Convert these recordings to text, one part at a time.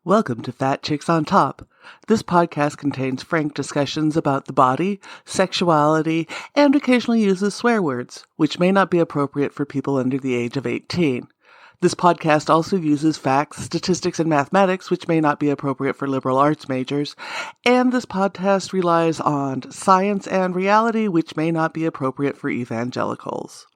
Welcome to Fat Chicks on Top. This podcast contains frank discussions about the body, sexuality, and occasionally uses swear words, which may not be appropriate for people under the age of 18. This podcast also uses facts, statistics, and mathematics, which may not be appropriate for liberal arts majors. And this podcast relies on science and reality, which may not be appropriate for evangelicals.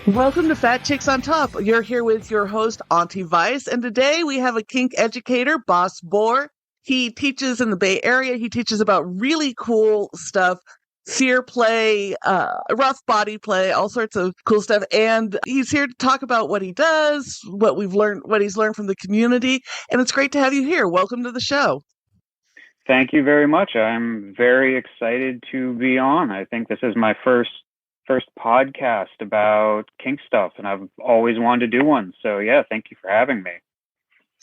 Welcome to Fat Chicks on Top. You're here with your host, Auntie Vice, and today we have a kink educator, Boss Boar. He teaches in the Bay Area. He teaches about really cool stuff, fear play, rough body play, all sorts of cool stuff. And he's here to talk about what he does, what he's learned from the community. And it's great to have you here. Welcome to the show. Thank you very much. I'm very excited to be on. I think this is my first podcast about kink stuff, and I've always wanted to do one. So yeah, thank you for having me.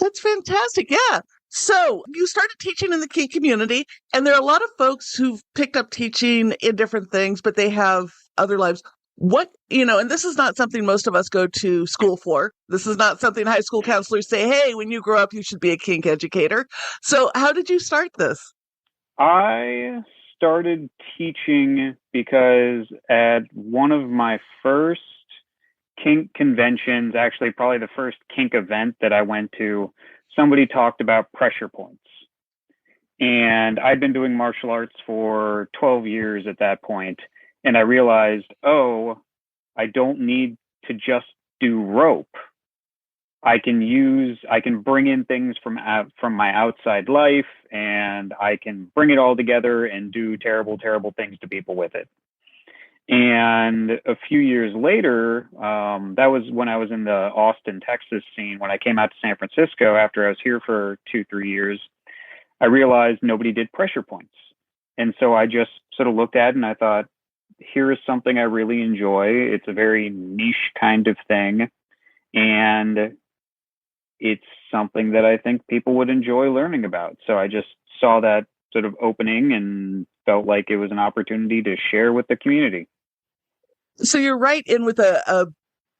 That's fantastic. Yeah. So you started teaching in the kink community, and there are a lot of folks who've picked up teaching in different things, but they have other lives. And this is not something most of us go to school for. This is not something high school counselors say, hey, when you grow up, you should be a kink educator. So how did you start this? I started teaching because at one of my first kink conventions, actually probably the first kink event that I went to, somebody talked about pressure points. And I'd been doing martial arts for 12 years at that point, and I realized, I don't need to just do rope. I can bring in things from my outside life, and I can bring it all together and do terrible, terrible things to people with it. And a few years later, that was when I was in the Austin, Texas scene. When I came out to San Francisco after I was here for 2-3 years, I realized nobody did pressure points. And so I just sort of looked at it and I thought, here is something I really enjoy. It's a very niche kind of thing. And it's something that I think people would enjoy learning about. So I just saw that sort of opening and felt like it was an opportunity to share with the community. So you're right in with a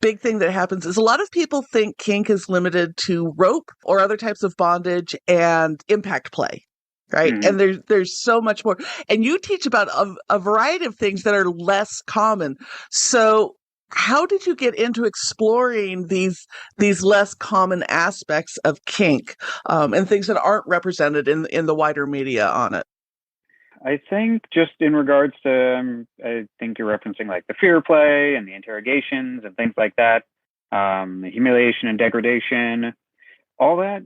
big thing that happens is a lot of people think kink is limited to rope or other types of bondage and impact play, right? Mm-hmm. And there's so much more. And you teach about a variety of things that are less common. So how did you get into exploring these less common aspects of kink and things that aren't represented in the wider media on it? I think just in regards to, I think you're referencing like the fear play and the interrogations and things like that, the humiliation and degradation, all that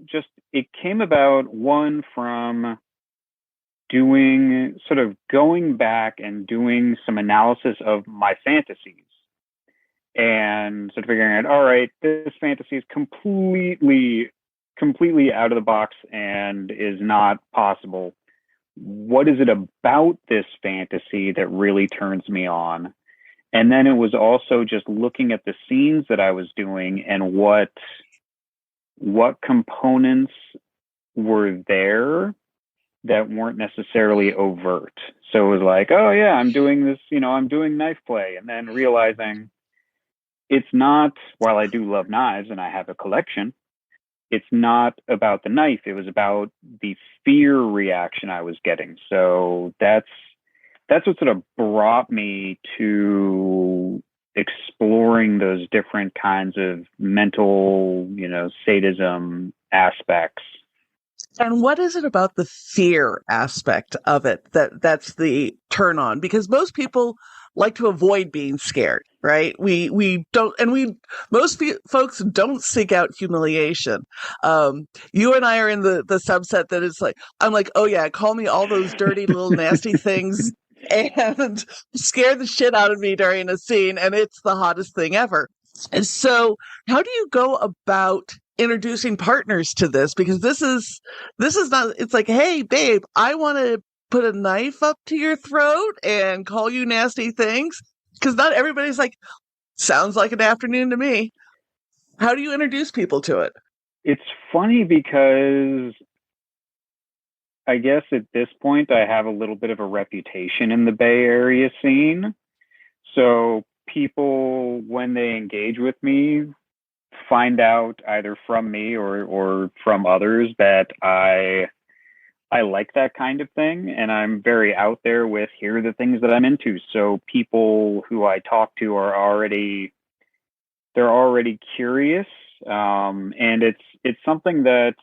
it came about from going back and doing some analysis of my fantasies. And sort of figuring out, all right, this fantasy is completely out of the box and is not possible. What is it about this fantasy that really turns me on? And then it was also just looking at the scenes that I was doing and what components were there that weren't necessarily overt. So it was like, oh yeah, I'm doing this, I'm doing knife play, and then realizing it's not, while I do love knives and I have a collection, it's not about the knife. It was about the fear reaction I was getting. So that's what sort of brought me to exploring those different kinds of mental, sadism aspects. And what is it about the fear aspect of it that's the turn on? Because most people like to avoid being scared, right? Most folks don't seek out humiliation. You and I are in the subset that is like, I'm like, oh yeah, call me all those dirty little nasty things and scare the shit out of me during a scene, and it's the hottest thing ever. And so how do you go about introducing partners to this? Because this is not, it's like, hey babe, I want to put a knife up to your throat and call you nasty things, because not everybody's like, sounds like an afternoon to me. How do you introduce people to it? It's funny because I guess at this point I have a little bit of a reputation in the Bay Area scene. So people, when they engage with me, find out either from me or from others that I like that kind of thing, and I'm very out there with, here are the things that I'm into. So people who I talk to are already curious, and it's something that,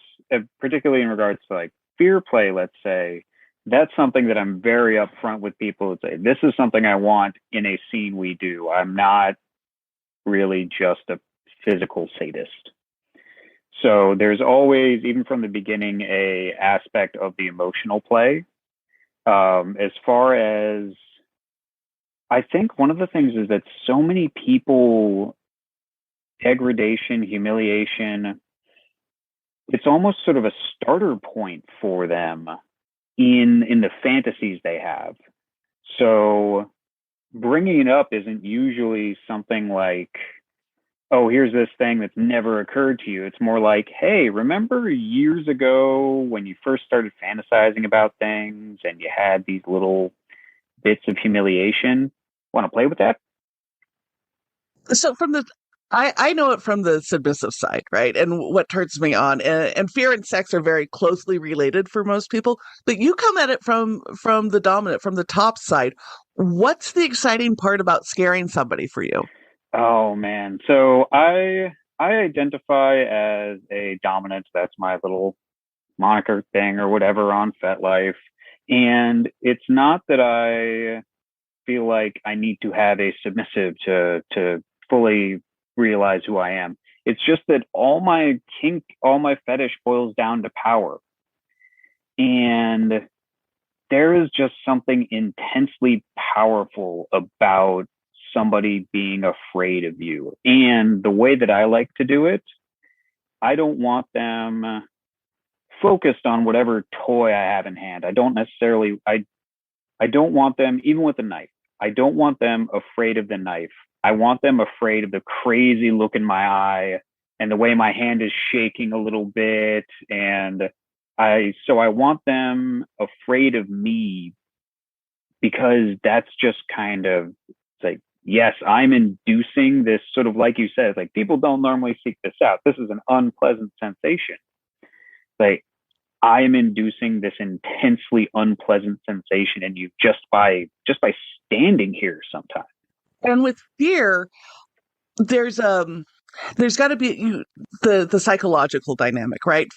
particularly in regards to like fear play, let's say, that's something that I'm very upfront with people to say, this is something I want in a scene we do. I'm not really just a physical sadist. So there's always, even from the beginning, a aspect of the emotional play. As far as, I think one of the things is that so many people, degradation, humiliation, it's almost sort of a starter point for them in the fantasies they have. So bringing it up isn't usually something like, oh, here's this thing that's never occurred to you. It's more like, hey, remember years ago when you first started fantasizing about things and you had these little bits of humiliation? Want to play with that? So I know it from the submissive side, right? And what turns me on, and fear and sex are very closely related for most people. But you come at it from the dominant, from the top side. What's the exciting part about scaring somebody for you? Oh man. So I identify as a dominant. That's my little moniker thing or whatever on FetLife. And it's not that I feel like I need to have a submissive to fully realize who I am. It's just that all my kink, all my fetish boils down to power. And there is just something intensely powerful about somebody being afraid of you. And the way that I like to do it, I don't want them focused on whatever toy I have in hand. I don't want them, even with a knife, I don't want them afraid of the knife. I want them afraid of the crazy look in my eye and the way my hand is shaking a little bit. And so I want them afraid of me, because that's just kind of, it's like, yes, I'm inducing this sort of, like you said, like people don't normally seek this out. This is an unpleasant sensation. Like, I am inducing this intensely unpleasant sensation in you just by standing here sometimes. And with fear, there's got to be the psychological dynamic, right?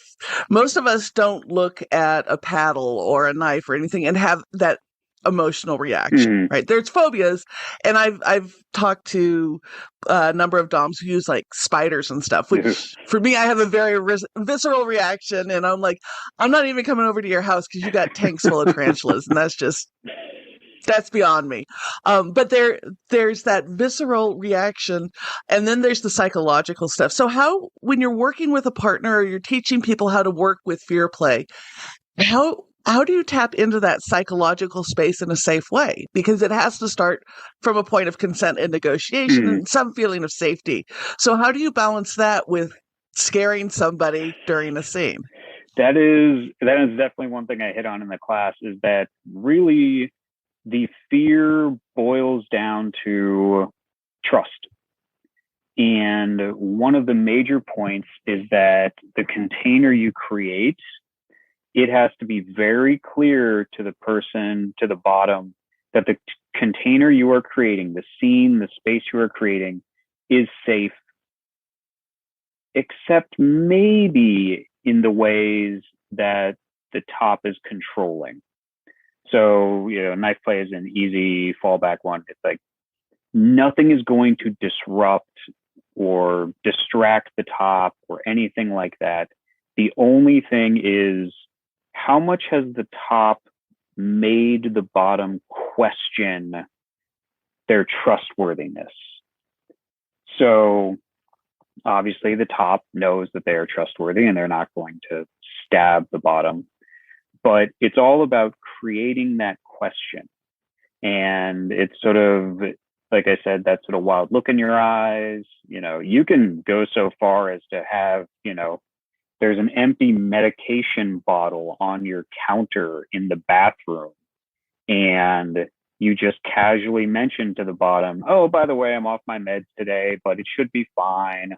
Most of us don't look at a paddle or a knife or anything and have that emotional reaction, Mm-hmm. right? There's phobias, and I've talked to a number of doms who use like spiders and stuff, which for me, I have a very visceral reaction, and I'm like, I'm not even coming over to your house because you got tanks full of tarantulas, and that's beyond me. But there's that visceral reaction, and then there's the psychological stuff. So when you're working with a partner or you're teaching people how to work with fear play, how do you tap into that psychological space in a safe way? Because it has to start from a point of consent and negotiation and some feeling of safety. So how do you balance that with scaring somebody during a scene? That is definitely one thing I hit on in the class, is that really the fear boils down to trust. And one of the major points is that the container you create, it has to be very clear to the person, to the bottom, that the container you are creating, the scene, the space you are creating, is safe, except maybe in the ways that the top is controlling. So, knife play is an easy fallback one. It's like, nothing is going to disrupt or distract the top or anything like that. The only thing is, how much has the top made the bottom question their trustworthiness? So Obviously, the top knows that they are trustworthy and they're not going to stab the bottom. But it's all about creating that question. And it's sort of, like I said, that sort of wild look in your eyes. You can go so far as to have, there's an empty medication bottle on your counter in the bathroom. And you just casually mention to the bottom, oh, by the way, I'm off my meds today, but it should be fine.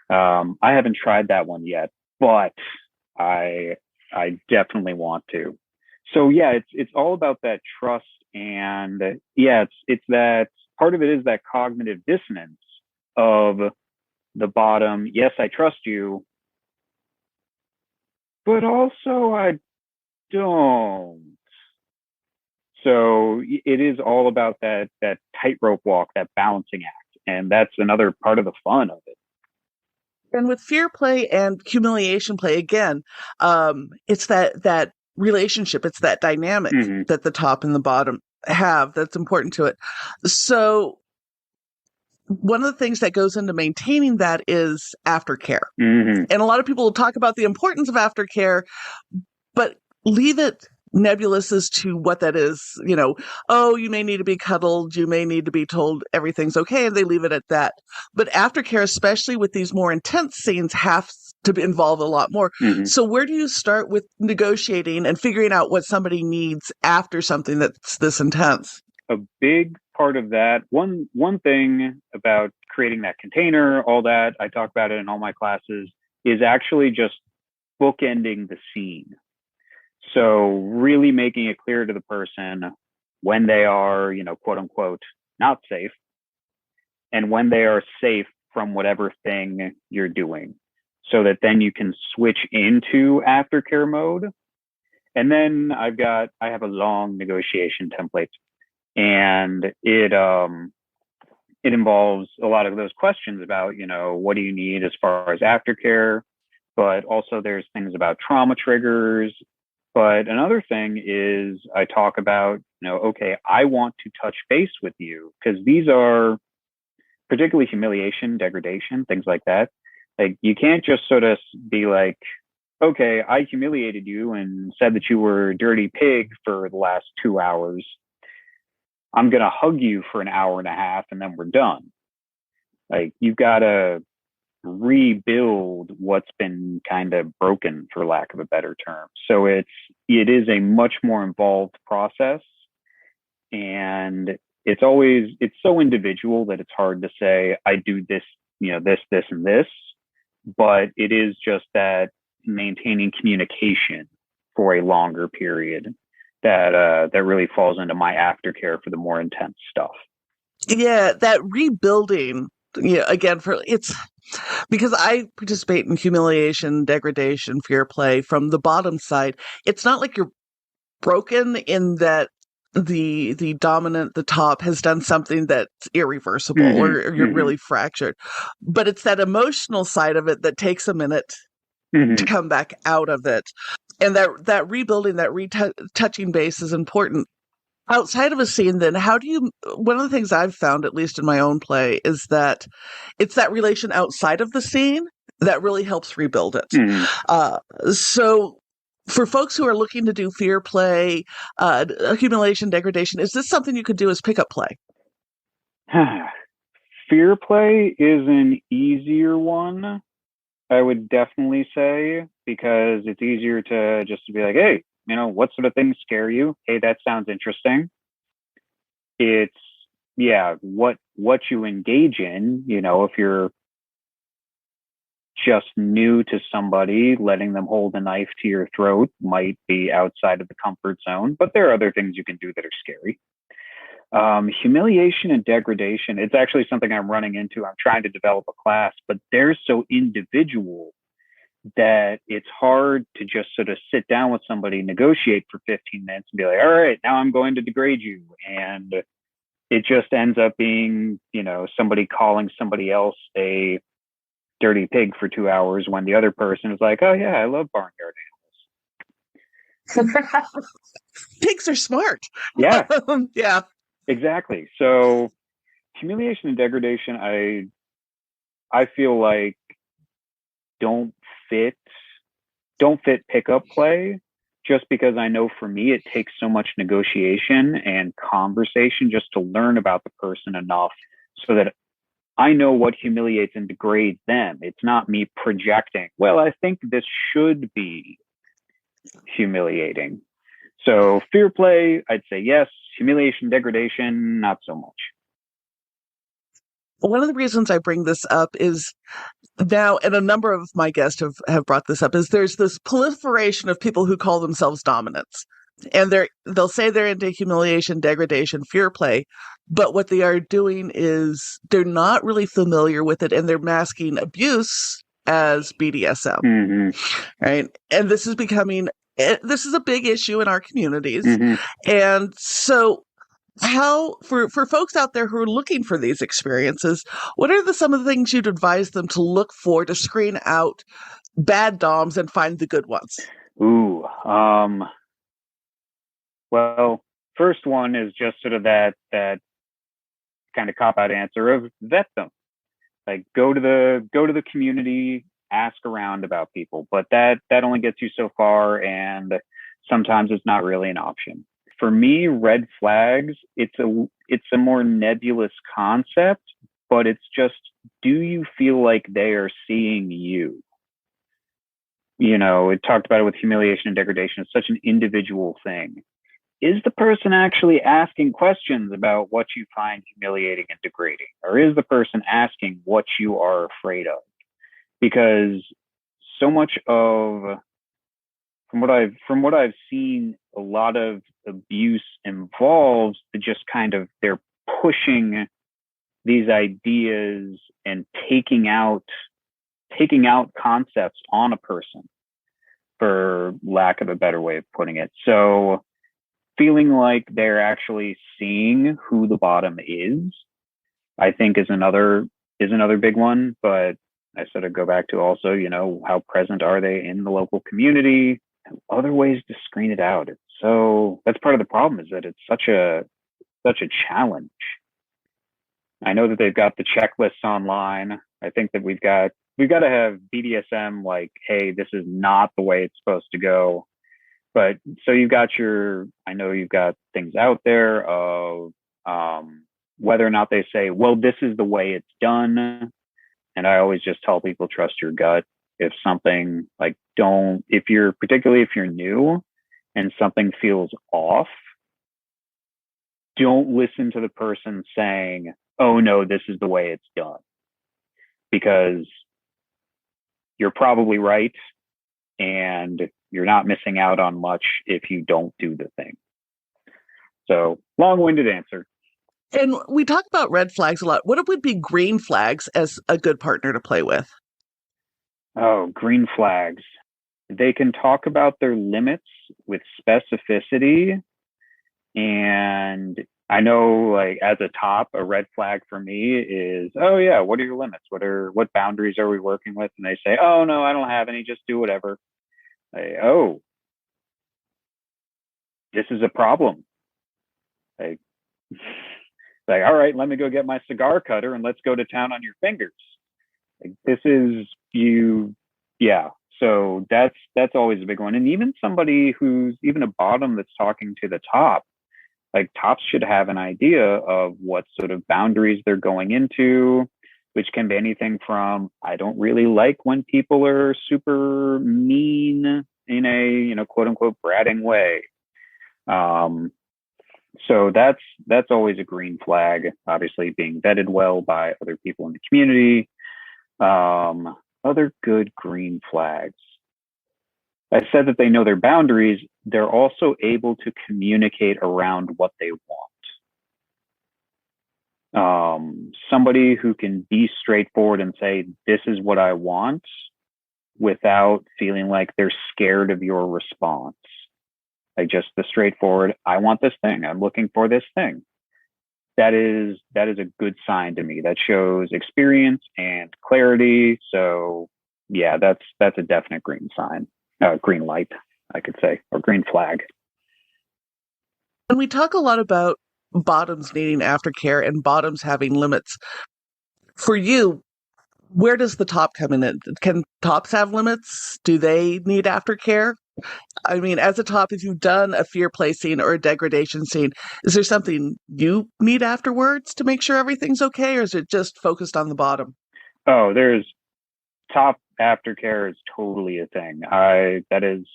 I haven't tried that one yet, but I definitely want to. So yeah, it's all about that trust, and yeah, it's that part of it is that cognitive dissonance of the bottom. Yes, I trust you, but also I don't. So it is all about that tightrope walk, that balancing act, and that's another part of the fun of it. And with fear play and humiliation play, again, it's that relationship, it's that dynamic Mm-hmm. that the top and the bottom have that's important to it. So one of the things that goes into maintaining that is aftercare. Mm-hmm. And a lot of people will talk about the importance of aftercare, but leave it nebulous as to what that is. Oh, you may need to be cuddled, you may need to be told everything's okay, and they leave it at that. But aftercare, especially with these more intense scenes, have to involve a lot more. Mm-hmm. So where do you start with negotiating and figuring out what somebody needs after something that's this intense? A big part of that, one thing about creating that container, all that, I talk about it in all my classes, is actually just bookending the scene. So really making it clear to the person when they are, quote unquote, not safe, and when they are safe from whatever thing you're doing, so that then you can switch into aftercare mode. And then I have a long negotiation template, and it involves a lot of those questions about, what do you need as far as aftercare, but also there's things about trauma triggers. But another thing is I talk about, okay, I want to touch base with you, because these are particularly humiliation, degradation, things like that. Like, you can't just sort of be like, okay, I humiliated you and said that you were a dirty pig for the last 2 hours. I'm going to hug you for an hour and a half and then we're done. Like, you've got to rebuild what's been kind of broken, for lack of a better term. So it is a much more involved process, and it's so individual that it's hard to say I do this, this and this, but it is just that maintaining communication for a longer period that really falls into my aftercare for the more intense stuff. Yeah, that rebuilding, again, it's because I participate in humiliation, degradation, fear play from the bottom side. It's not like you're broken in that the dominant, the top, has done something that's irreversible, Mm-hmm. or you're Mm-hmm. really fractured. But it's that emotional side of it that takes a minute Mm-hmm. to come back out of it. And that rebuilding, that retouching base is important. Outside of a scene, then, one of the things I've found, at least in my own play, is that it's that relation outside of the scene that really helps rebuild it. Mm-hmm. So for folks who are looking to do fear play, accumulation, degradation, is this something you could do as pickup play? Fear play is an easier one, I would definitely say, because it's easier to just be like, hey, what sort of things scare you? Hey, that sounds interesting. It's, yeah, what you engage in, if you're just new to somebody, letting them hold a knife to your throat might be outside of the comfort zone, but there are other things you can do that are scary. Humiliation and degradation, it's actually something I'm running into. I'm trying to develop a class, but they're so individual that it's hard to just sort of sit down with somebody, negotiate for 15 minutes and be like, all right, now I'm going to degrade you. And it just ends up being, somebody calling somebody else a dirty pig for 2 hours when the other person is like, oh yeah, I love barnyard animals. Pigs are smart. Yeah. Yeah. Exactly. So humiliation and degradation, I feel like don't fit pickup play, just because I know for me it takes so much negotiation and conversation just to learn about the person enough so that I know what humiliates and degrades them. It's not me projecting, well, I think this should be humiliating. So fear play, I'd say yes. Humiliation, degradation, not so much. One of the reasons I bring this up is now, and a number of my guests have brought this up, is there's this proliferation of people who call themselves dominants. And they'll say they're into humiliation, degradation, fear play, but what they are doing is they're not really familiar with it, and they're masking abuse as BDSM, right? And this is a big issue in our communities. And so how, for folks out there who are looking for these experiences, what are some of the things you'd advise them to look for to screen out bad DOMs and find the good ones? Well, first one is just sort of that kind of cop out answer of vet them. Like go to the community, ask around about people, but that only gets you so far, and sometimes it's not really an option. For me, red flags, it's a more nebulous concept, but it's just, do you feel like they are seeing you? You know, it talked about it with humiliation and degradation. It's such an individual thing. Is the person actually asking questions about what you find humiliating and degrading? Or is the person asking what you are afraid of? Because so much of, from what I've seen, a lot of abuse involves just kind of, they're pushing these ideas and taking out concepts on a person, for lack of a better way of putting it. So feeling like they're actually seeing who the bottom is, I think is another big one. But I sort of go back to also, you know, how present are they in the local community? Other ways to screen it out. So that's part of the problem, is that it's such a challenge. I know that they've got the checklists online. I think that we've got to have BDSM like, hey, this is not the way it's supposed to go. But so you've got things out there of whether or not they say, well, this is the way it's done. And I always just tell people, trust your gut. If something like, particularly if you're new and something feels off, don't listen to the person saying, oh no, this is the way it's done, because you're probably right, and you're not missing out on much if you don't do the thing. So, long-winded answer. And we talk about red flags a lot. What would be green flags as a good partner to play with? Oh, green flags. They can talk about their limits with specificity. And I know, like, as a top, a red flag for me is, oh yeah, what are your limits? What boundaries are we working with? And they say, oh no, I don't have any, just do whatever. Oh, this is a problem. Like, all right, let me go get my cigar cutter and let's go to town on your fingers. Like, this is you. Yeah. So that's always a big one. And even somebody who's even a bottom that's talking to the top, like, tops should have an idea of what sort of boundaries they're going into, which can be anything from, I don't really like when people are super mean in a, you know, quote unquote bratting way. So that's always a green flag, obviously being vetted well by other people in the community. Other good green flags. I said that they know their boundaries. They're also able to communicate around what they want. Somebody who can be straightforward and say, this is what I want, without feeling like they're scared of your response. Like, just the straightforward, I want this thing. I'm looking for this thing. That is a good sign to me. That shows experience and clarity. So yeah, that's a definite green sign. Green light, I could say, or green flag. And we talk a lot about bottoms needing aftercare and bottoms having limits. For you, Where does the top come in? Can tops have limits? Do they need aftercare? I mean, as a top, if you've done a fear play scene or a degradation scene, is there something you need afterwards to make sure everything's okay, or is it just focused on the bottom? Oh, there's top aftercare is totally a thing. That is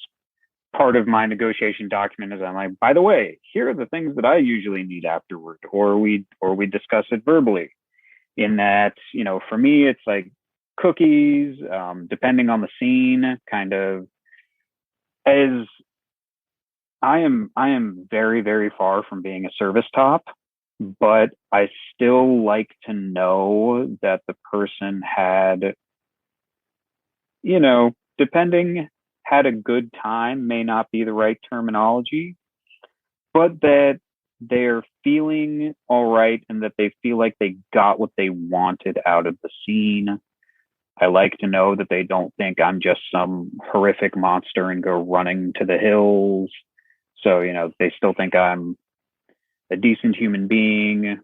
part of my negotiation document is I'm like, by the way, here are the things that I usually need afterward, or we discuss it verbally. In that, for me, it's like cookies, depending on the scene, kind of as I am very, very far from being a service top, but I still like to know that the person had, depending, had a good time, may not be the right terminology, but that they're feeling all right and that they feel like they got what they wanted out of the scene. I like to know that they don't think I'm just some horrific monster and go running to the hills. So, they still think I'm a decent human being.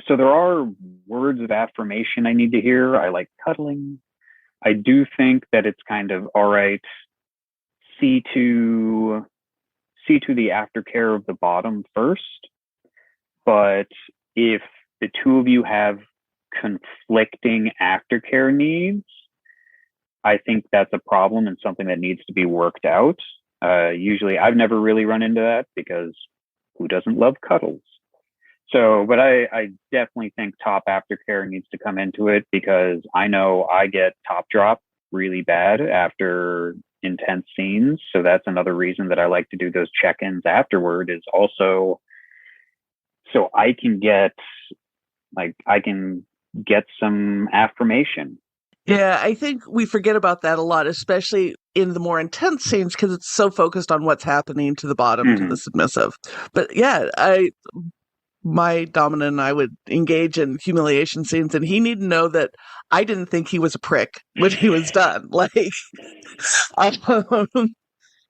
So there are words of affirmation I need to hear. I like cuddling. I do think that it's kind of all right. See to the aftercare of the bottom first. But if the two of you have conflicting aftercare needs, I think that's a problem and something that needs to be worked out. Usually, I've never really run into that because who doesn't love cuddles? So, but I definitely think top aftercare needs to come into it because I know I get top drop really bad after intense scenes. So that's another reason that I like to do those check-ins afterward is also so I can get some affirmation. Yeah, I think we forget about that a lot, especially in the more intense scenes, because it's so focused on what's happening to the bottom, to the submissive. But yeah, my dominant and I would engage in humiliation scenes, and he needed to know that I didn't think he was a prick when he was done. Like,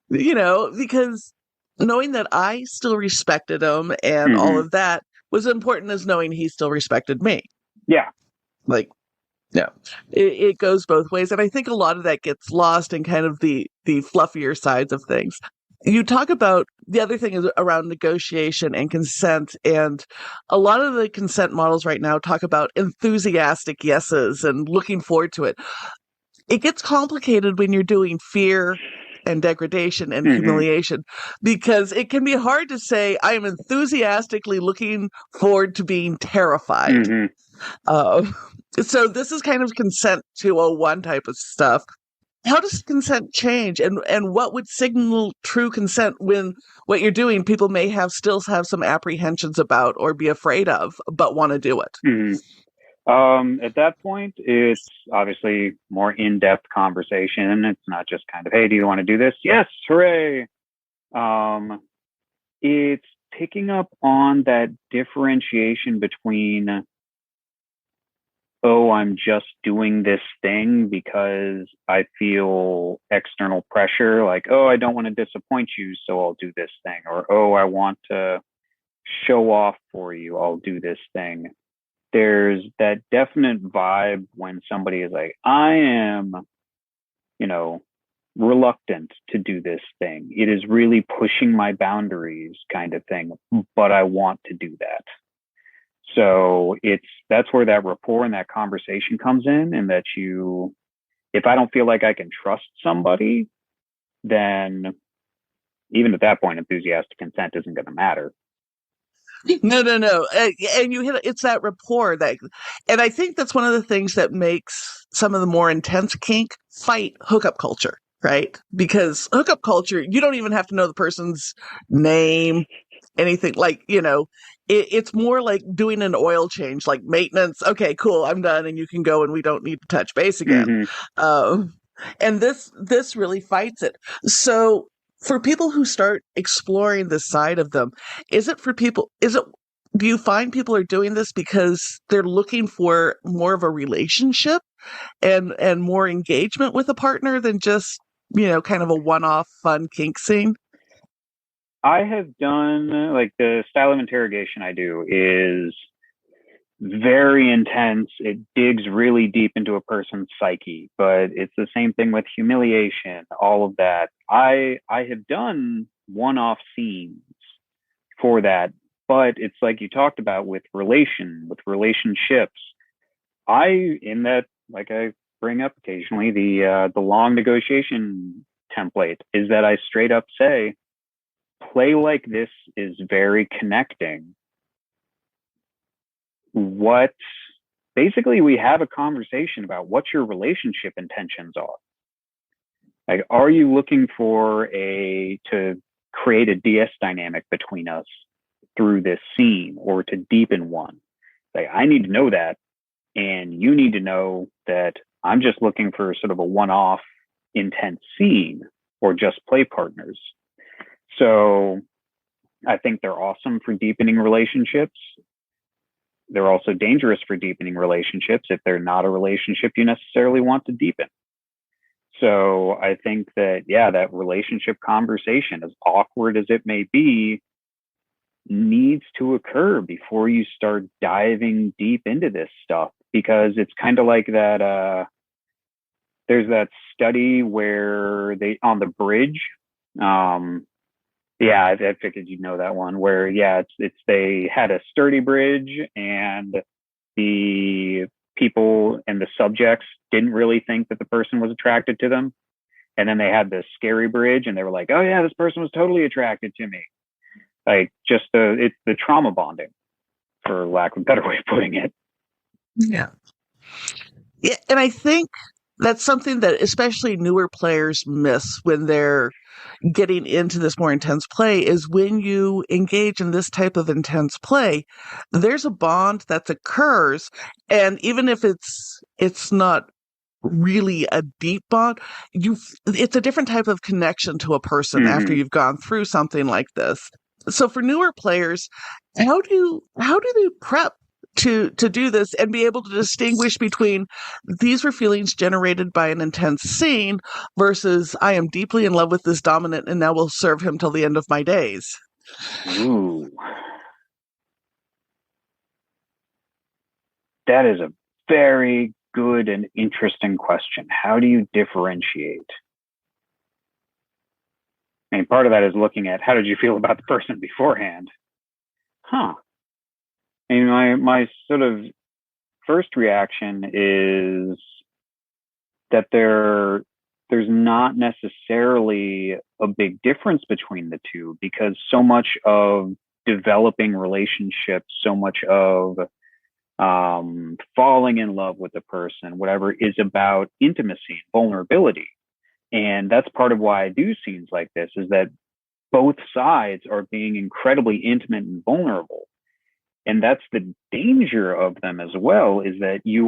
because knowing that I still respected him and all of that was important as knowing he still respected me. Yeah. Like, yeah, it goes both ways. And I think a lot of that gets lost in kind of the fluffier sides of things. You talk about the other thing is around negotiation and consent. And a lot of the consent models right now talk about enthusiastic yeses and looking forward to it. It gets complicated when you're doing fear and degradation and humiliation because it can be hard to say, I am enthusiastically looking forward to being terrified. So this is kind of consent 201 type of stuff. How does consent change and what would signal true consent when what you're doing people may still have some apprehensions about or be afraid of but want to do it? At that point, it's obviously more in-depth conversation. It's not just kind of, hey, do you want to do this? Yes, hooray. It's picking up on that differentiation between, oh, I'm just doing this thing because I feel external pressure, like, oh, I don't want to disappoint you, so I'll do this thing. Or, oh, I want to show off for you, I'll do this thing. There's that definite vibe when somebody is like, I am, reluctant to do this thing. It is really pushing my boundaries kind of thing, but I want to do that. So that's where that rapport and that conversation comes in, and that if I don't feel like I can trust somebody, then even at that point, enthusiastic consent isn't going to matter. No. And you hit it's that rapport and I think that's one of the things that makes some of the more intense kink fight hookup culture, right? Because hookup culture, you don't even have to know the person's name, anything like, it's more like doing an oil change, like maintenance. Okay, cool, I'm done, and you can go, and we don't need to touch base again. And this really fights it. So for people who start exploring this side of them, do you find people are doing this because they're looking for more of a relationship and more engagement with a partner than just, kind of a one-off fun kink scene? I have done, like, the style of interrogation I do is very intense. It digs really deep into a person's psyche, but it's the same thing with humiliation, all of that. I have done one-off scenes for that, but it's like you talked about with relationships. In that, like I bring up occasionally, the long negotiation template is that I straight up say, play like this is very connecting. What basically we have a conversation about what your relationship intentions are. Like, are you looking to create a DS dynamic between us through this scene or to deepen one? Like, I need to know that. And you need to know that I'm just looking for sort of a one-off intense scene or just play partners. So I think they're awesome for deepening relationships. They're also dangerous for deepening relationships if they're not a relationship you necessarily want to deepen. So I think that, yeah, that relationship conversation, as awkward as it may be, needs to occur before you start diving deep into this stuff, because it's kind of like that. There's that study where on the bridge. Yeah, I figured you'd know that one. Where it's they had a sturdy bridge, and the people and the subjects didn't really think that the person was attracted to them, and then they had this scary bridge, and they were like, "Oh yeah, this person was totally attracted to me." Like, just it's the trauma bonding, for lack of a better way of putting it. Yeah. Yeah, and I think that's something that especially newer players miss when they're getting into this more intense play, is when you engage in this type of intense play, there's a bond that occurs. And even if it's not really a deep bond, it's a different type of connection to a person after you've gone through something like this. So for newer players, how do they prep to do this and be able to distinguish between these were feelings generated by an intense scene versus I am deeply in love with this dominant and now will serve him till the end of my days? Ooh, that is a very good and interesting question. How do you differentiate? I mean, part of that is looking at how did you feel about the person beforehand? Huh. I mean, my sort of first reaction is that there's not necessarily a big difference between the two, because so much of developing relationships, so much of falling in love with the person, whatever, is about intimacy and vulnerability. And that's part of why I do scenes like this, is that both sides are being incredibly intimate and vulnerable. And that's the danger of them as well, is that you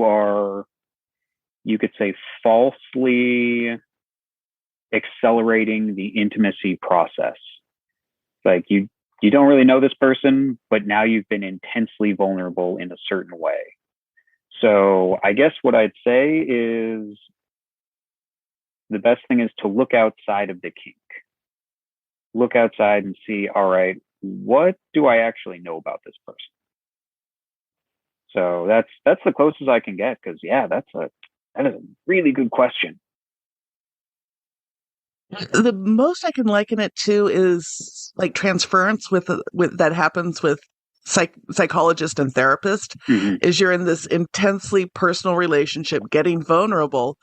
could say, falsely accelerating the intimacy process. Like, you don't really know this person, but now you've been intensely vulnerable in a certain way. So I guess what I'd say is the best thing is to look outside of the kink. Look outside and see, all right, what do I actually know about this person? So that's the closest I can get, because that is a really good question. The most I can liken it to is like transference with that happens with psychologist and therapist. Is you're in this intensely personal relationship, getting vulnerable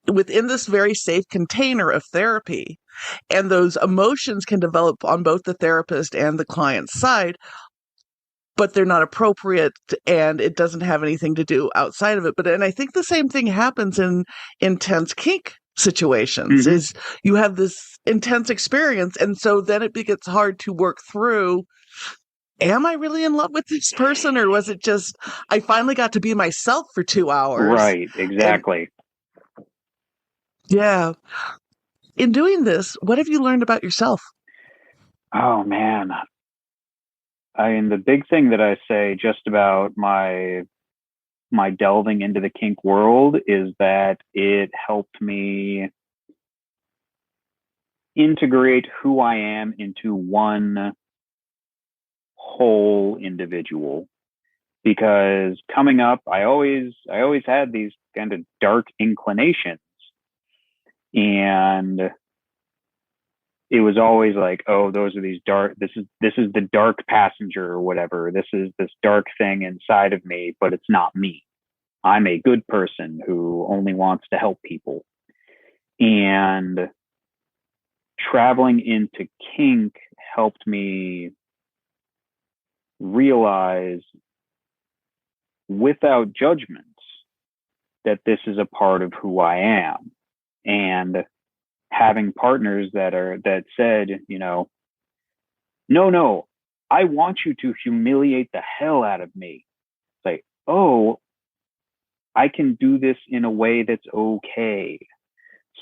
within this very safe container of therapy, and those emotions can develop on both the therapist and the client's side, but they're not appropriate, and it doesn't have anything to do outside of it. And I think the same thing happens in intense kink situations, is you have this intense experience, and so then it gets hard to work through, am I really in love with this person, or was it just I finally got to be myself for 2 hours? Right, exactly. Yeah. In doing this, what have you learned about yourself? Oh man. I mean, the big thing that I say just about my delving into the kink world is that it helped me integrate who I am into one whole individual. because coming up, I always had these kind of dark inclinations, and it was always like, oh, those are these dark, this is the dark passenger or whatever. This is this dark thing inside of me, but it's not me. I'm a good person who only wants to help people. And traveling into kink helped me realize without judgments that this is a part of who I am. And having partners that said, you know, no, I want you to humiliate the hell out of me. It's like, oh, I can do this in a way that's okay.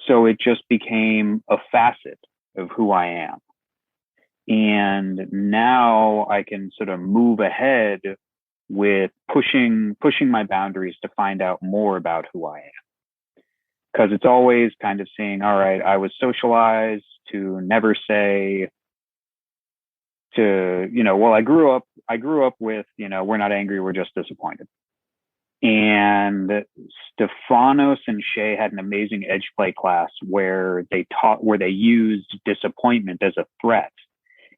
So it just became a facet of who I am. And now I can sort of move ahead with pushing my boundaries to find out more about who I am. Because it's always kind of saying, all right, I was socialized to never say to, you know, well, I grew up with, you know, we're not angry, we're just disappointed. And Stefanos and Shay had an amazing edge play class where they used disappointment as a threat.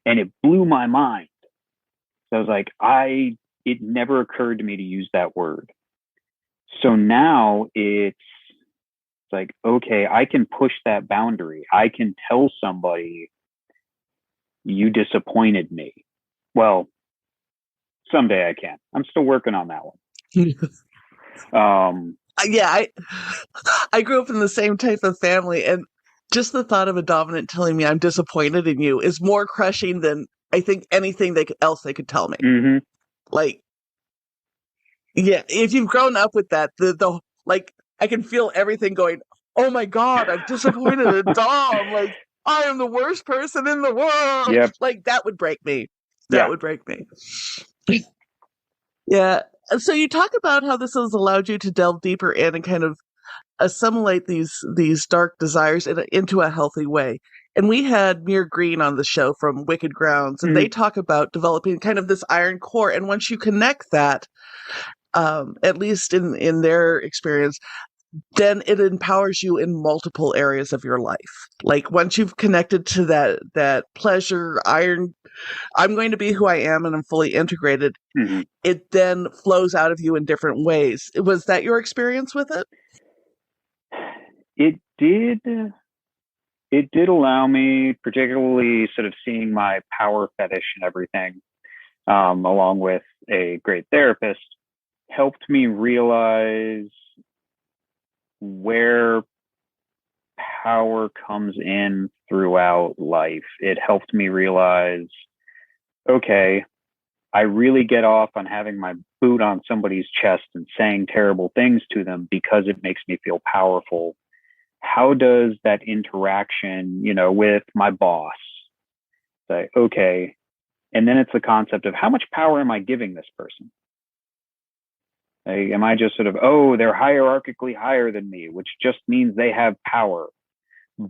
And it blew my mind. So I was like, it never occurred to me to use that word. So now it's like, okay, I can push that boundary. I can tell somebody, you disappointed me. Well, someday I can. I'm still working on that one. Yeah, I grew up in the same type of family, and just the thought of a dominant telling me I'm disappointed in you is more crushing than I think anything else they could tell me. Mm-hmm. Like, yeah, if you've grown up with that, the like, I can feel everything going, oh my God, I'm disappointed in Dom. Like, I am the worst person in the world. Yep. Like, that would break me. That would break me. Yeah. So you talk about how this has allowed you to delve deeper in and kind of assimilate these dark desires into a healthy way. And we had Muir Green on the show from Wicked Grounds, and they talk about developing kind of this iron core. And once you connect that, at least in their experience, then it empowers you in multiple areas of your life. Like once you've connected to that pleasure iron, I'm going to be who I am and I'm fully integrated. Mm-hmm. It then flows out of you in different ways. Was that your experience with it? It did allow me, particularly sort of seeing my power fetish and everything, along with a great therapist, helped me realize where power comes in throughout life. It helped me realize, okay, I really get off on having my boot on somebody's chest and saying terrible things to them because it makes me feel powerful. How does that interaction, you know, with my boss say, okay, and then it's the concept of how much power am I giving this person? Like, am I just sort of, oh, they're hierarchically higher than me, which just means they have power.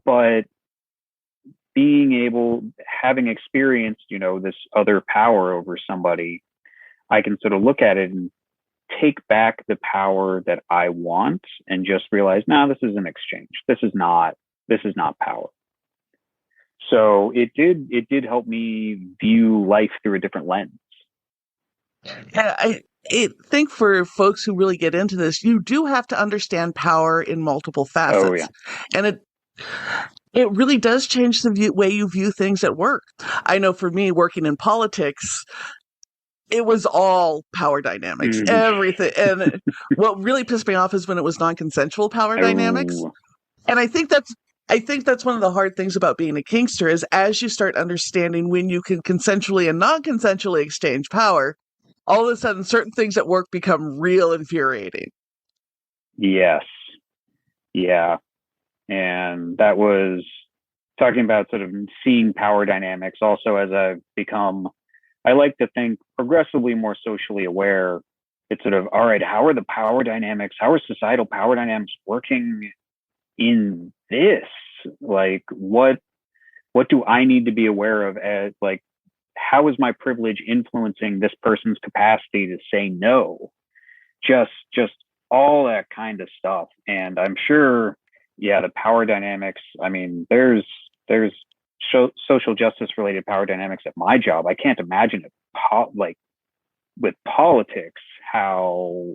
But having experienced, you know, this other power over somebody, I can sort of look at it and take back the power that I want and just realize, no, this is an exchange. This is not power. So it did help me view life through a different lens. Yeah, I think for folks who really get into this, you do have to understand power in multiple facets. Oh, yeah. And it really does change the way you view things at work. I know for me, working in politics, it was all power dynamics, everything. And what really pissed me off is when it was non-consensual power dynamics. And I think that's one of the hard things about being a kinkster is as you start understanding when you can consensually and non-consensually exchange power, all of a sudden certain things at work become real infuriating. Yes. Yeah. And that was talking about sort of seeing power dynamics also as I've become, I like to think, progressively more socially aware. It's sort of, all right, how are societal power dynamics working in this? Like, what do I need to be aware of as, like, how is my privilege influencing this person's capacity to say no? Just all that kind of stuff. And I'm sure, yeah, the power dynamics. I mean, there's social justice related power dynamics at my job. I can't imagine it like with politics, how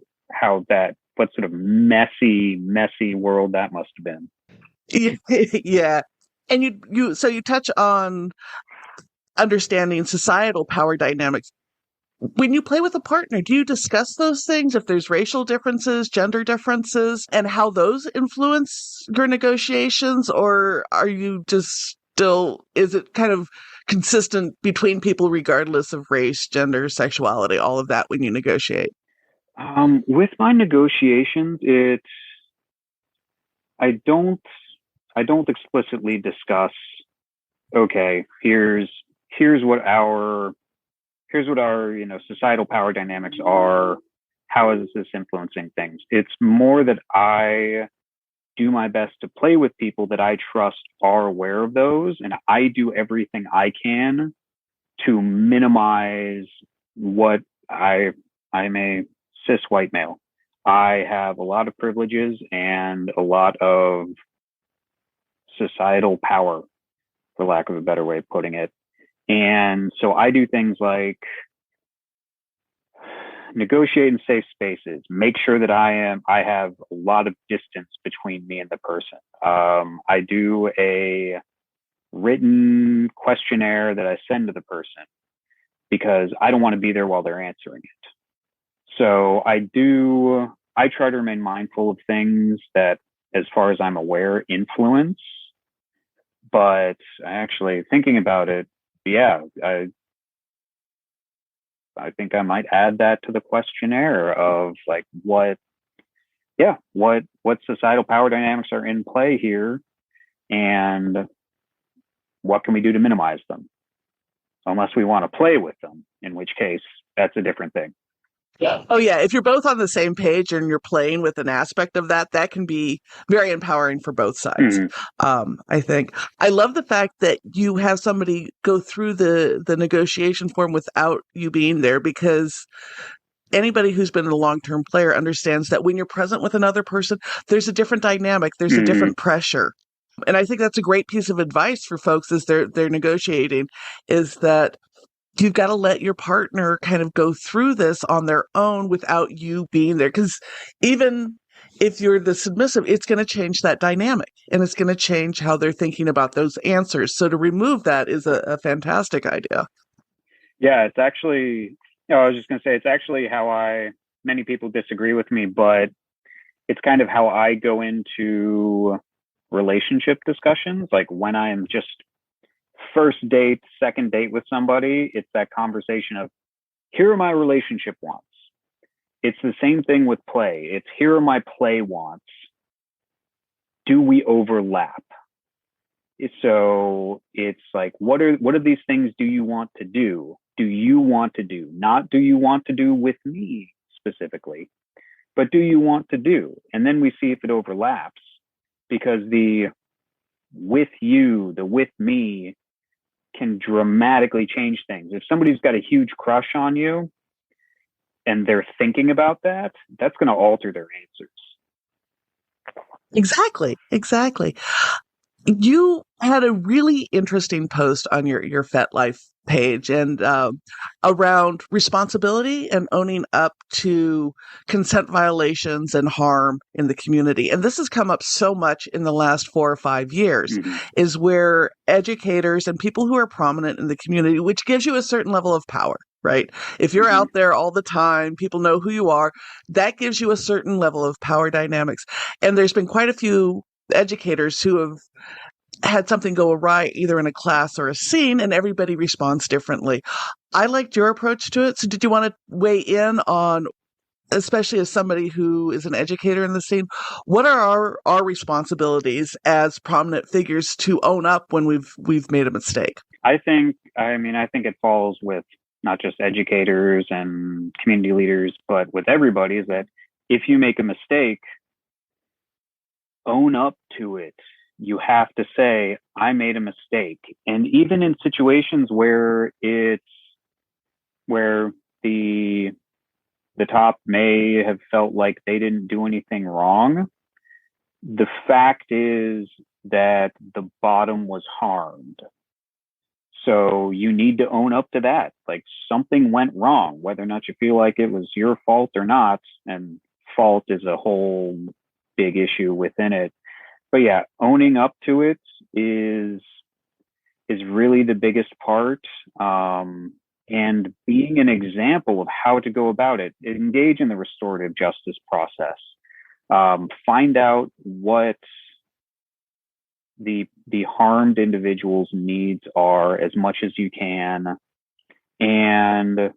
that, what sort of messy world that must have been. Yeah. And you touch on understanding societal power dynamics. When you play with a partner, do you discuss those things? If there's racial differences, gender differences, and how those influence your negotiations? Or are you just still, is it kind of consistent between people regardless of race, gender, sexuality, all of that when you negotiate? With my negotiations, I don't explicitly discuss, okay, here's what our societal power dynamics are. How is this influencing things? It's more that I do my best to play with people that I trust are aware of those, and I do everything I can to minimize what I'm a cis white male. I have a lot of privileges and a lot of societal power, for lack of a better way of putting it. And so I do things like negotiate in safe spaces, make sure that I have a lot of distance between me and the person. I do a written questionnaire that I send to the person because I don't want to be there while they're answering it. So I try to remain mindful of things that, as far as I'm aware, influence. But actually thinking about it, yeah, I think I might add that to the questionnaire of like what societal power dynamics are in play here, and what can we do to minimize them? Unless we want to play with them, in which case that's a different thing. Yeah. Oh, yeah. If you're both on the same page and you're playing with an aspect of that, that can be very empowering for both sides. I think. I love the fact that you have somebody go through the negotiation form without you being there, because anybody who's been a long-term player understands that when you're present with another person, there's a different dynamic, there's a different pressure. And I think that's a great piece of advice for folks as they're negotiating, is that you've got to let your partner kind of go through this on their own without you being there. Because even if you're the submissive, it's going to change that dynamic, and it's going to change how they're thinking about those answers. So to remove that is a fantastic idea. Yeah, it's actually, I was just going to say, it's actually how many people disagree with me, but it's kind of how I go into relationship discussions. Like when I am just first date, second date with somebody, it's that conversation of, here are my relationship wants. It's the same thing with play. It's, here are my play wants. Do we overlap? So it's like, what are these things do you want to do? Do you want to do? Not do you want to do with me specifically, but do you want to do? And then we see if it overlaps, because the with you, the with me, can dramatically change things. If somebody's got a huge crush on you and they're thinking about that, that's going to alter their answers. Exactly. You had a really interesting post on your FetLife page, and around responsibility and owning up to consent violations and harm in the community. And this has come up so much in the last 4 or 5 years, is where educators and people who are prominent in the community, which gives you a certain level of power, right? If you're out there all the time, people know who you are, that gives you a certain level of power dynamics. And there's been quite a few educators who have had something go awry, either in a class or a scene, and everybody responds differently. I liked your approach to it. So did you want to weigh in on, especially as somebody who is an educator in the scene, what are our responsibilities as prominent figures to own up when we've made a mistake? I think it falls with not just educators and community leaders, but with everybody, is that if you make a mistake, own up to it. You have to say, I made a mistake. And even in situations where it's where the top may have felt like they didn't do anything wrong. The fact is that the bottom was harmed. So you need to own up to that. Like, something went wrong, whether or not you feel like it was your fault or not. And fault is a whole big issue within it. But yeah, owning up to it is really the biggest part. And being an example of how to go about it. Engage in the restorative justice process. Find out what the harmed individual's needs are as much as you can, and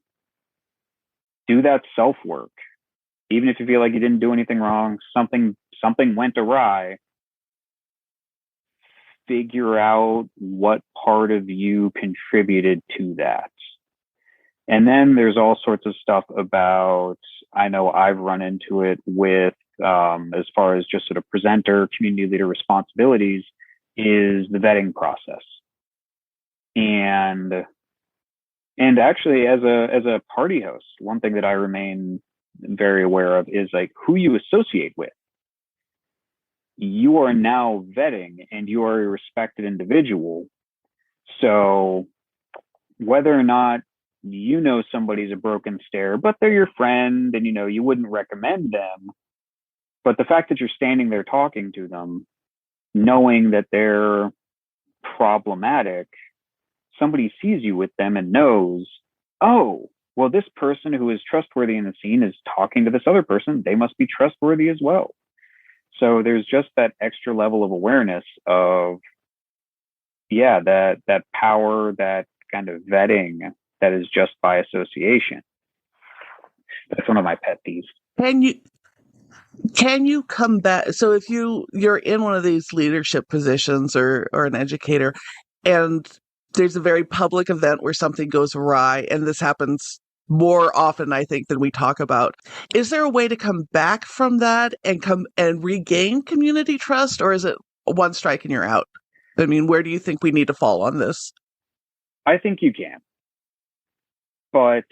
do that self-work. Even if you feel like you didn't do anything wrong, something went awry, figure out what part of you contributed to that. And then there's all sorts of stuff about, I know I've run into it with, as far as just sort of presenter, community leader responsibilities, is the vetting process. And actually, as a party host, one thing that I remain very aware of is like who you associate with. You are now vetting, and you are a respected individual. So whether or not you know somebody's a broken stair, but they're your friend, and you wouldn't recommend them, but the fact that you're standing there talking to them, knowing that they're problematic, somebody sees you with them and knows, oh, well, this person who is trustworthy in the scene is talking to this other person. They must be trustworthy as well. So there's just that extra level of awareness of, yeah, that power, that kind of vetting that is just by association. That's one of my pet peeves. Can you come back? So if you're in one of these leadership positions or an educator, and there's a very public event where something goes awry, and this happens more often, I think, than we talk about, is there a way to come back from that and come and regain community trust, or is it one strike and you're out? I mean, where do you think we need to fall on this? I think you can, but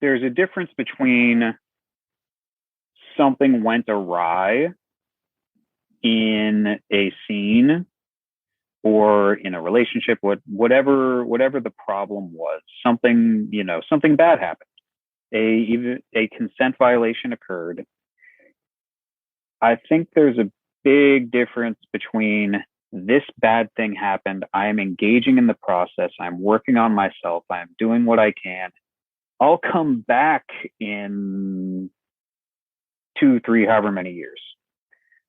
there's a difference between something went awry in a scene or in a relationship, whatever the problem was, something bad happened. A consent violation occurred. I think there's a big difference between this bad thing happened, I am engaging in the process, I'm working on myself, I'm doing what I can. I'll come back in 2, 3, however many years.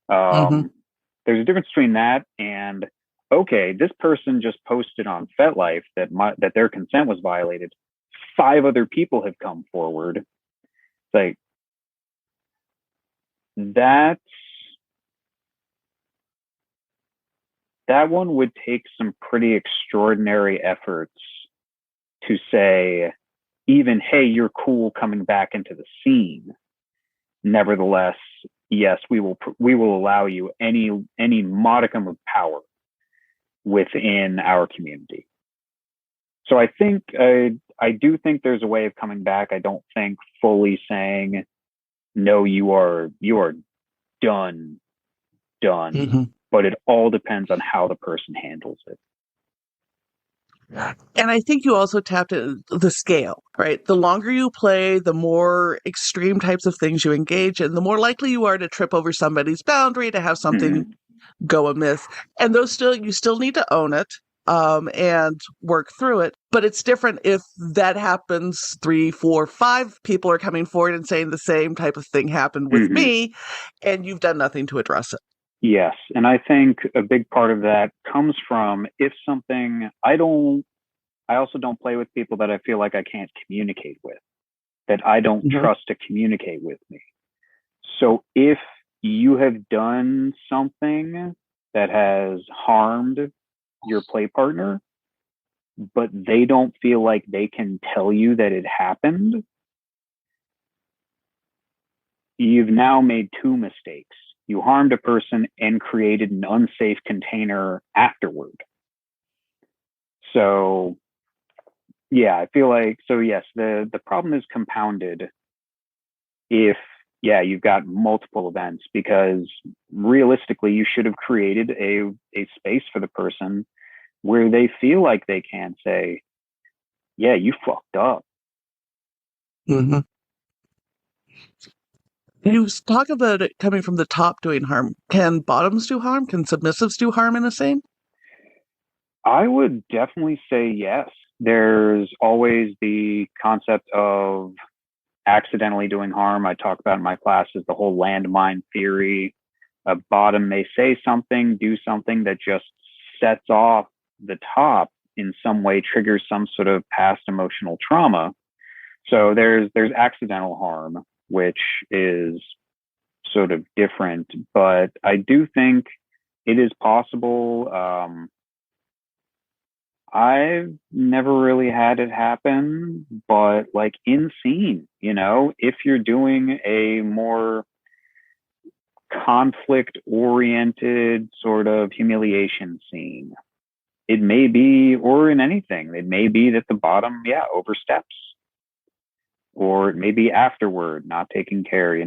There's a difference between that and, okay, this person just posted on FetLife that their consent was violated. 5 other people have come forward. It's like, that one would take some pretty extraordinary efforts to say, even, hey, you're cool coming back into the scene. Nevertheless, yes, we will allow you any modicum of power within our community. So I think I do think there's a way of coming back. I don't think fully saying, no, you are done. But it all depends on how the person handles it. And I think you also tapped into the scale, right? The longer you play, the more extreme types of things you engage in, the more likely you are to trip over somebody's boundary, to have something go amiss. And you still need to own it and work through it. But it's different if that happens 3, 4, 5 people are coming forward and saying the same type of thing happened with me, and you've done nothing to address it. Yes. And I think a big part of that comes from if something, I also don't play with people that I feel like I can't communicate with, that I don't trust to communicate with me. So if you have done something that has harmed your play partner, but they don't feel like they can tell you that it happened, you've now made 2 mistakes. You harmed a person and created an unsafe container afterward. So, Yeah, I feel like, so yes, the problem is compounded if, yeah, you've got multiple events, because realistically you should have created a space for the person where they feel like they can say, yeah, you fucked up. Mm-hmm. You talk about it coming from the top doing harm. Can bottoms do harm? Can submissives do harm in the same? I would definitely say yes. There's always the concept of accidentally doing harm. I talk about in my classes the whole landmine theory. A bottom may say something, do something that just sets off the top in some way, triggers some sort of past emotional trauma. So there's accidental harm, which is sort of different, but I do think it is possible. I've never really had it happen, but like in scene, if you're doing a more conflict oriented sort of humiliation scene, it may be, or in anything, it may be that the bottom, yeah, oversteps, or it may be afterward, not taking care,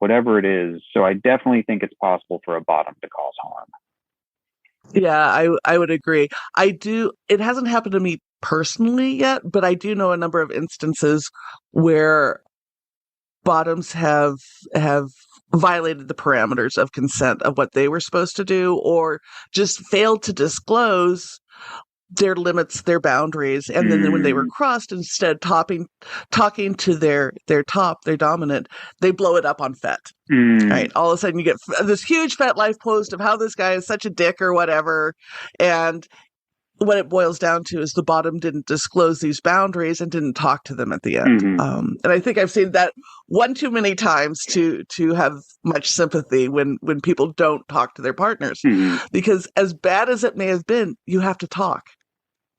whatever it is. So I definitely think it's possible for a bottom to cause harm. Yeah, I would agree. I do. It hasn't happened to me personally yet, but I do know a number of instances where bottoms have violated the parameters of consent of what they were supposed to do, or just failed to disclose their limits, their boundaries, and then when they were crossed, instead talking to their dominant, they blow it up on FET. Right, all of a sudden you get this huge FET life post of how this guy is such a dick or whatever, and what it boils down to is the bottom didn't disclose these boundaries and didn't talk to them at the end. And I think I've seen that one too many times to have much sympathy when people don't talk to their partners, because as bad as it may have been, you have to talk,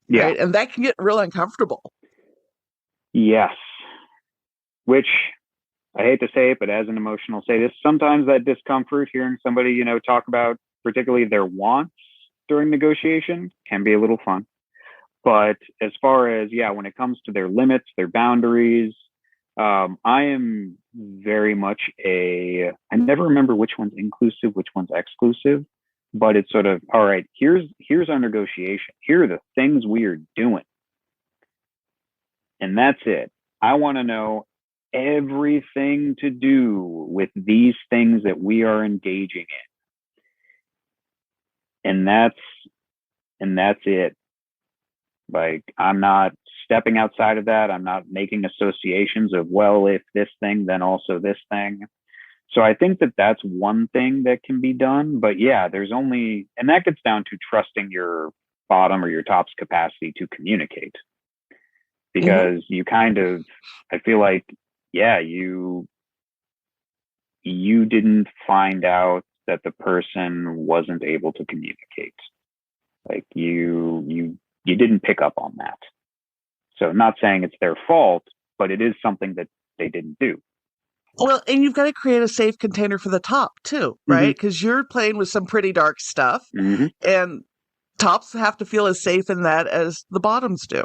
Yeah. right? And that can get real uncomfortable. Yes. Which I hate to say it, but as an emotional sadist, sometimes that discomfort, hearing somebody, talk about particularly their wants during negotiation, can be a little fun. But as far as, yeah, when it comes to their limits, their boundaries, I am very much I never remember which one's inclusive, which one's exclusive, but it's sort of, all right, here's our negotiation. Here are the things we are doing. And that's it. I want to know everything to do with these things that we are engaging in. And that's it. Like, I'm not stepping outside of that. I'm not making associations of, well, if this thing, then also this thing. So I think that that's one thing that can be done. But yeah, and that gets down to trusting your bottom or your top's capacity to communicate. Because you kind of, I feel like, yeah, you didn't find out that the person wasn't able to communicate. Like you didn't pick up on that. So not saying it's their fault, but it is something that they didn't do. Well, and you've got to create a safe container for the top too, right? Because you're playing with some pretty dark stuff, and tops have to feel as safe in that as the bottoms do.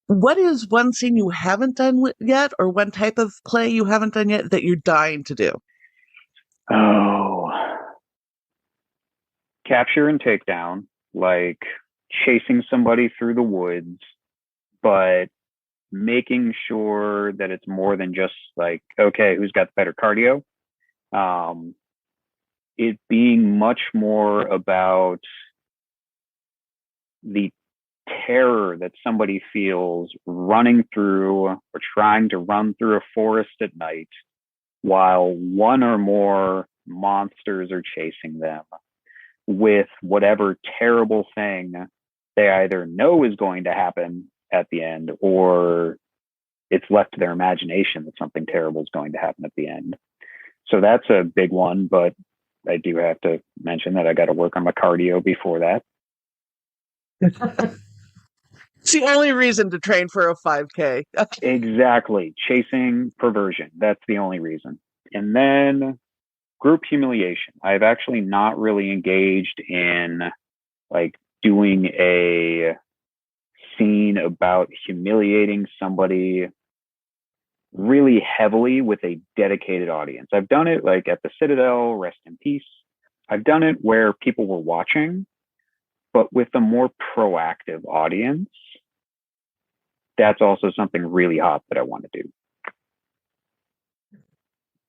What is one scene you haven't done yet, or one type of play you haven't done yet that you're dying to do? Oh, capture and takedown, like chasing somebody through the woods, but making sure that it's more than just like, okay, who's got the better cardio? It being much more about the terror that somebody feels running through or trying to run through a forest at night while one or more monsters are chasing them with whatever terrible thing they either know is going to happen at the end, or it's left to their imagination that something terrible is going to happen at the end. So that's a big one, but I do have to mention that I got to work on my cardio before that. It's the only reason to train for a 5K. Exactly. Chasing perversion. That's the only reason. And then group humiliation. I've actually not really engaged in like doing a scene about humiliating somebody really heavily with a dedicated audience. I've done it like at the Citadel, rest in peace. I've done it where people were watching, but with a more proactive audience. That's also something really hot that I want to do.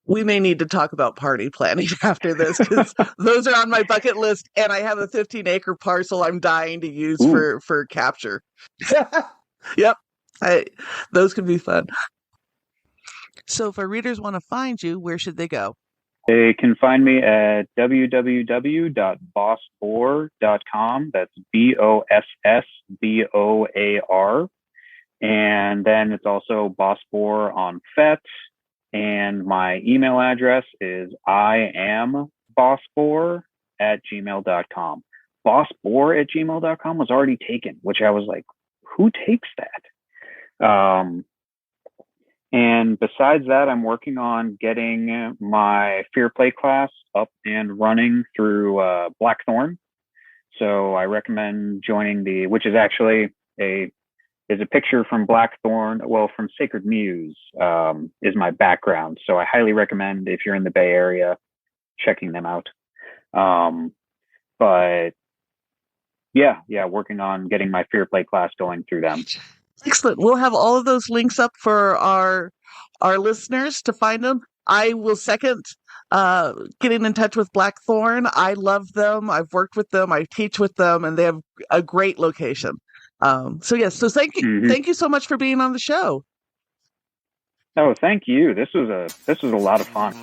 We may need to talk about party planning after this, because those are on my bucket list, and I have a 15-acre parcel I'm dying to use for capture. Yep. Those can be fun. So if our readers want to find you, where should they go? They can find me at www.bossboar.com. That's BOSSBOAR. And then it's also Bossboar on FET. And my email address is iambossboar@gmail.com. Bossboar@gmail.com was already taken, which I was like, who takes that? And besides that, I'm working on getting my Fear Play class up and running through Blackthorn. So I recommend joining which is actually is a picture from Blackthorn, from Sacred Muse, is my background. So I highly recommend, if you're in the Bay Area, checking them out. But yeah, working on getting my Fear Play class going through them. Excellent. We'll have all of those links up for our listeners to find them. I will second getting in touch with Blackthorn. I love them. I've worked with them. I teach with them, and they have a great location. So thank you. Mm-hmm. Thank you so much for being on the show. Oh, thank you. This was a lot of fun.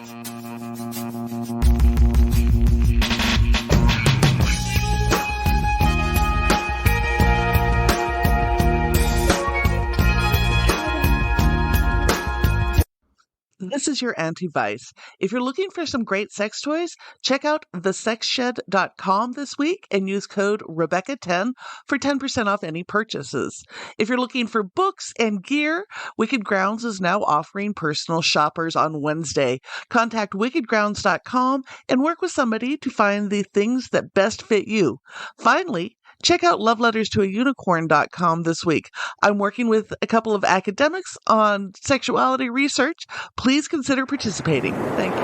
This is your Auntie Vice. If you're looking for some great sex toys, check out thesexshed.com this week and use code Rebecca10 for 10% off any purchases. If you're looking for books and gear, Wicked Grounds is now offering personal shoppers on Wednesday. Contact wickedgrounds.com and work with somebody to find the things that best fit you. Finally, check out loveletterstoaunicorn.com this week. I'm working with a couple of academics on sexuality research. Please consider participating. Thank you.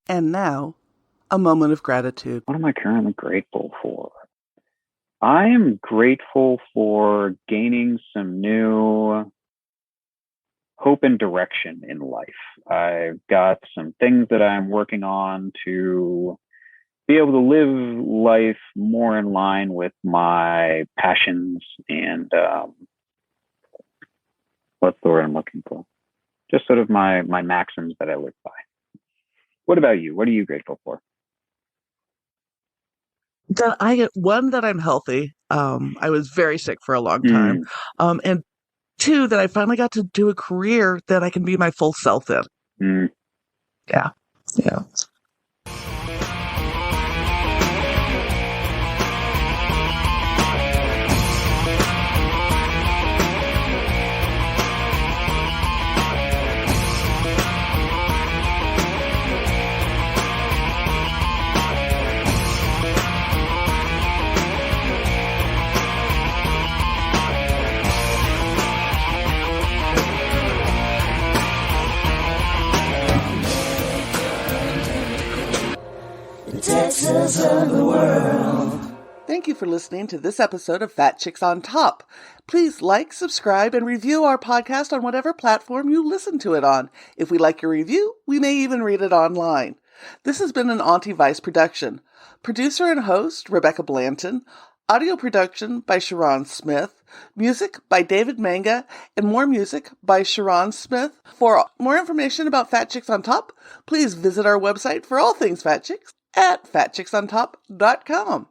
And now, a moment of gratitude. What am I currently grateful for? I am grateful for gaining some new hope and direction in life. I've got some things that I'm working on to be able to live life more in line with my passions and what's the word I'm looking for? Just sort of my maxims that I live by. What about you? What are you grateful for? That I'm healthy. I was very sick for a long time. And two, that I finally got to do a career that I can be my full self in. Yeah. Texas of the world. Thank you for listening to this episode of Fat Chicks on Top. Please like, subscribe, and review our podcast on whatever platform you listen to it on. If we like your review, we may even read it online. This has been an Auntie Vice production. Producer and host, Rebecca Blanton. Audio production by Sharon Smith. Music by David Manga. And more music by Sharon Smith. For more information about Fat Chicks on Top, please visit our website for all things Fat Chicks at fatchicksontop.com.